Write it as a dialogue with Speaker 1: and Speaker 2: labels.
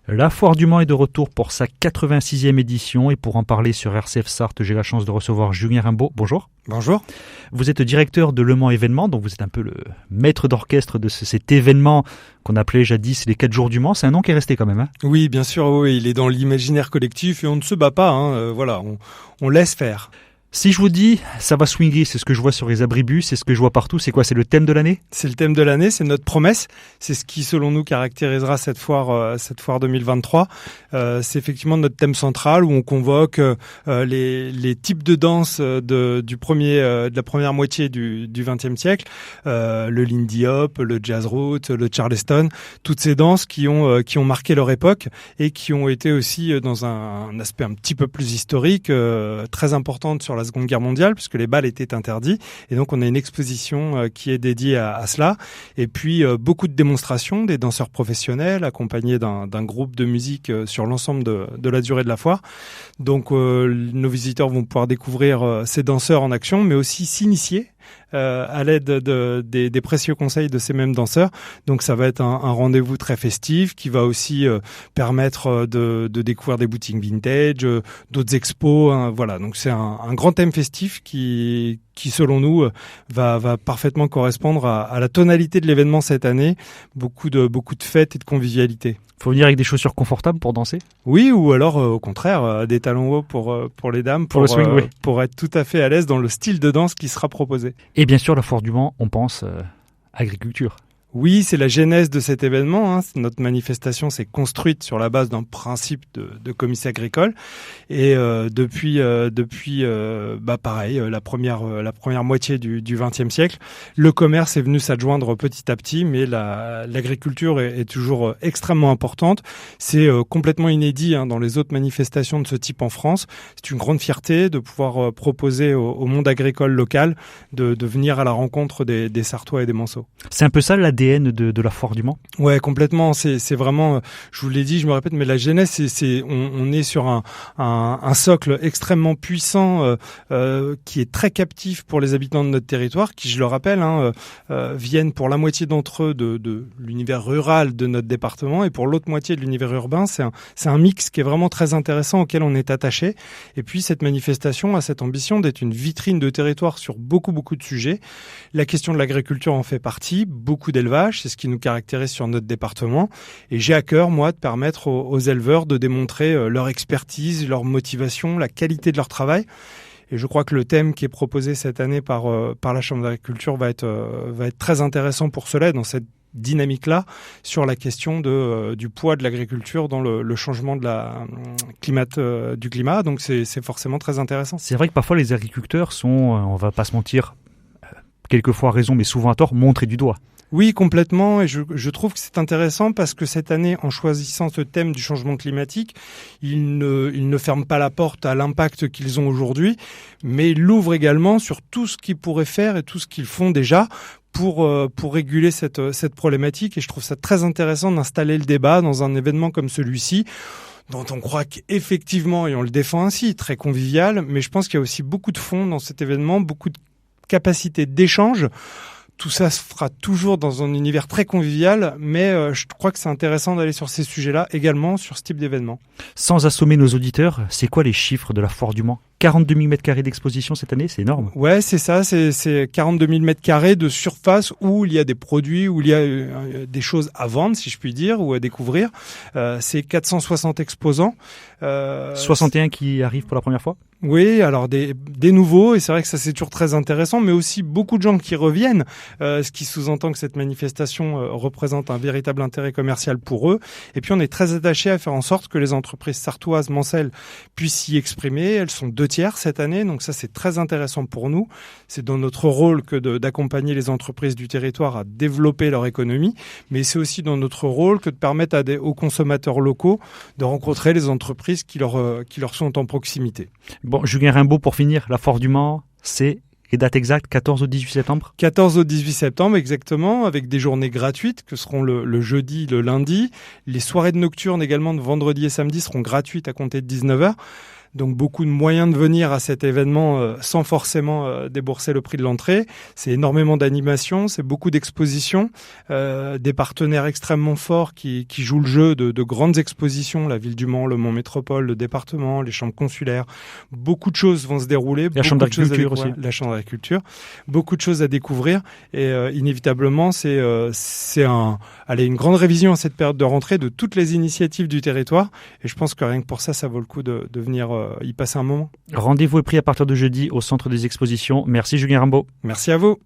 Speaker 1: La Foire du Mans est de retour pour sa 86e édition et pour en parler sur RCF Sarthe, j'ai la chance de recevoir Julien Rimbaud. Bonjour.
Speaker 2: Bonjour.
Speaker 1: Vous êtes directeur de Le Mans Événements, donc vous êtes un peu le maître d'orchestre de cet événement qu'on appelait jadis les 4 jours du Mans. C'est un nom qui est resté quand même. Hein.
Speaker 2: Oui, bien sûr, oui, il est dans l'imaginaire collectif et on ne se bat pas, on laisse faire.
Speaker 1: Si je vous dis, ça va swinguer, c'est ce que je vois sur les abribus, c'est ce que je vois partout, c'est quoi? C'est le thème de l'année?
Speaker 2: C'est le thème de l'année, c'est notre promesse, c'est ce qui selon nous caractérisera cette foire 2023. C'est effectivement notre thème central où on convoque les types de danse de la première moitié du XXe siècle, le Lindy Hop, le Jazz Roots, le Charleston, toutes ces danses qui ont marqué leur époque et qui ont été aussi dans un aspect un petit peu plus historique, très importante sur la Seconde Guerre mondiale, puisque les bals étaient interdits. Et donc, on a une exposition qui est dédiée à cela. Et puis, beaucoup de démonstrations, des danseurs professionnels accompagnés d'un groupe de musique sur l'ensemble de la durée de la foire. Donc, nos visiteurs vont pouvoir découvrir ces danseurs en action, mais aussi s'initier à l'aide des précieux conseils de ces mêmes danseurs. Donc ça va être un rendez-vous très festif qui va aussi permettre de découvrir des boutiques vintage, d'autres expos. Voilà, donc c'est un grand thème festif qui selon nous va parfaitement correspondre à la tonalité de l'événement cette année. Beaucoup de fêtes et de convivialité.
Speaker 1: Faut venir avec des chaussures confortables pour danser?
Speaker 2: Oui, ou alors au contraire des talons hauts pour les dames,
Speaker 1: pour le swing, oui.
Speaker 2: Pour être tout à fait à l'aise dans le style de danse qui sera proposé.
Speaker 1: Et bien sûr, la Foire du Mans, on pense agriculture.
Speaker 2: Oui, c'est la genèse de cet événement. Notre manifestation s'est construite sur la base d'un principe de comité agricole. Et depuis, pareil, la première moitié du XXe siècle, le commerce est venu s'adjoindre petit à petit, mais l'agriculture est toujours extrêmement importante. C'est complètement inédit dans les autres manifestations de ce type en France. C'est une grande fierté de pouvoir proposer au monde agricole local de venir à la rencontre des Sartois et des Manceaux.
Speaker 1: C'est un peu ça l'ADN de la Foire du Mans?
Speaker 2: Ouais, complètement. C'est vraiment, je vous l'ai dit, je me répète, mais la genèse, on est sur un socle extrêmement puissant qui est très captif pour les habitants de notre territoire, qui, je le rappelle, viennent pour la moitié d'entre eux de l'univers rural de notre département et pour l'autre moitié de l'univers urbain. C'est un mix qui est vraiment très intéressant auquel on est attaché. Et puis cette manifestation a cette ambition d'être une vitrine de territoire sur beaucoup de sujets. La question de l'agriculture en fait partie, beaucoup d'élevage. C'est ce qui nous caractérise sur notre département. Et j'ai à cœur, moi, de permettre aux éleveurs de démontrer leur expertise, leur motivation, la qualité de leur travail. Et je crois que le thème qui est proposé cette année par la Chambre d'agriculture va être très intéressant pour cela, dans cette dynamique-là, sur la question du poids de l'agriculture dans le changement du climat. Donc c'est forcément très intéressant.
Speaker 1: C'est vrai que parfois les agriculteurs sont, on va pas se mentir, quelquefois à raison, mais souvent à tort, montrés du doigt.
Speaker 2: Oui, complètement. Et je trouve que c'est intéressant parce que cette année, en choisissant ce thème du changement climatique, ils ne ferment pas la porte à l'impact qu'ils ont aujourd'hui, mais ils l'ouvrent également sur tout ce qu'ils pourraient faire et tout ce qu'ils font déjà pour réguler cette problématique. Et je trouve ça très intéressant d'installer le débat dans un événement comme celui-ci, dont on croit qu'effectivement, et on le défend ainsi, très convivial, mais je pense qu'il y a aussi beaucoup de fond dans cet événement, beaucoup de capacité d'échange. Tout ça se fera toujours dans un univers très convivial, mais je crois que c'est intéressant d'aller sur ces sujets-là également, sur ce type d'événement.
Speaker 1: Sans assommer nos auditeurs, c'est quoi les chiffres de la Foire du Mans? 42 000 m² d'exposition cette année, c'est énorme.
Speaker 2: Ouais, c'est ça, c'est 42 000 m² de surface où il y a des produits, où il y a des choses à vendre, si je puis dire, ou à découvrir. C'est 460 exposants.
Speaker 1: 61 qui arrivent pour la première fois?
Speaker 2: Oui, alors des nouveaux, et c'est vrai que ça c'est toujours très intéressant, mais aussi beaucoup de gens qui reviennent, ce qui sous-entend que cette manifestation représente un véritable intérêt commercial pour eux. Et puis on est très attaché à faire en sorte que les entreprises sartoises, mancelles, puissent s'y exprimer. Elles sont 2/3 cette année, donc ça c'est très intéressant pour nous. C'est dans notre rôle que d'accompagner les entreprises du territoire à développer leur économie, mais c'est aussi dans notre rôle que de permettre aux consommateurs locaux de rencontrer les entreprises qui leur sont en proximité.
Speaker 1: Bon, Julien Rimbaud, pour finir, la Foire du Mans, c'est les dates exactes, 14 au 18 septembre?
Speaker 2: 14 au 18 septembre, exactement, avec des journées gratuites que seront le jeudi, le lundi. Les soirées de nocturne également de vendredi et samedi seront gratuites à compter de 19h. Donc beaucoup de moyens de venir à cet événement sans forcément débourser le prix de l'entrée. C'est énormément d'animation, c'est beaucoup d'expositions, des partenaires extrêmement forts qui jouent le jeu de grandes expositions, la ville du Mans, le Mans Métropole, le département, les chambres consulaires. Beaucoup de choses vont se dérouler.
Speaker 1: La chambre d'agriculture aussi.
Speaker 2: La chambre d'agriculture. Beaucoup de choses à découvrir et inévitablement c'est une grande révision à cette période de rentrée de toutes les initiatives du territoire et je pense que rien que pour ça vaut le coup de venir y passer un moment.
Speaker 1: Rendez-vous est pris à partir de jeudi au Centre des Expositions. Merci Julien Rimbaud.
Speaker 2: Merci à vous.